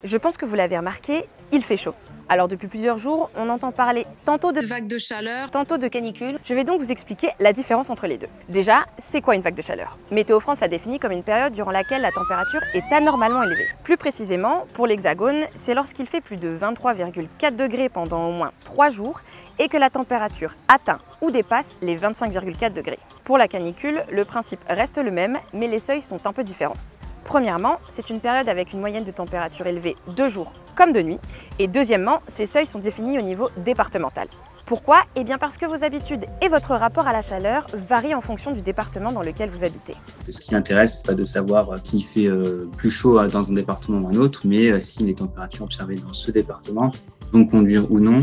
Je pense que vous l'avez remarqué, il fait chaud. Alors depuis plusieurs jours, on entend parler tantôt de vague de chaleur, tantôt de canicule. Je vais donc vous expliquer la différence entre les deux. Déjà, c'est quoi une vague de chaleur? Météo France la définit comme une période durant laquelle la température est anormalement élevée. Plus précisément, pour l'Hexagone, c'est lorsqu'il fait plus de 23,4 degrés pendant au moins 3 jours et que la température atteint ou dépasse les 25,4 degrés. Pour la canicule, le principe reste le même, mais les seuils sont un peu différents. Premièrement, c'est une période avec une moyenne de température élevée de jour comme de nuit. Et deuxièmement, ces seuils sont définis au niveau départemental. Pourquoi? Eh bien parce que vos habitudes et votre rapport à la chaleur varient en fonction du département dans lequel vous habitez. Ce qui m'intéresse, c'est pas de savoir s'il fait plus chaud dans un département ou un autre, mais si les températures observées dans ce département vont conduire ou non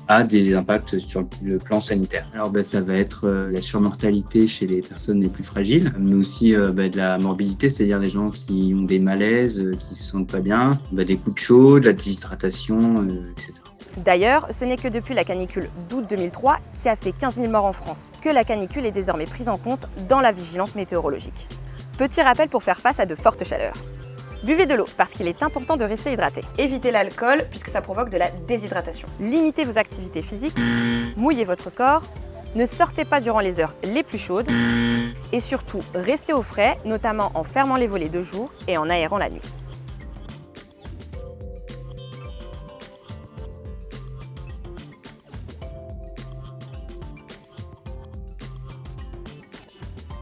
à des impacts sur le plan sanitaire. Alors ça va être la surmortalité chez les personnes les plus fragiles, mais aussi de la morbidité, c'est-à-dire les gens qui ont des malaises, qui se sentent pas bien, des coups de chaud, de la déshydratation, etc. D'ailleurs, ce n'est que depuis la canicule d'août 2003, qui a fait 15 000 morts en France, que la canicule est désormais prise en compte dans la vigilance météorologique. Petit rappel pour faire face à de fortes chaleurs. Buvez de l'eau parce qu'il est important de rester hydraté. Évitez l'alcool puisque ça provoque de la déshydratation. Limitez vos activités physiques, mouillez votre corps, ne sortez pas durant les heures les plus chaudes et surtout restez au frais, notamment en fermant les volets de jour et en aérant la nuit.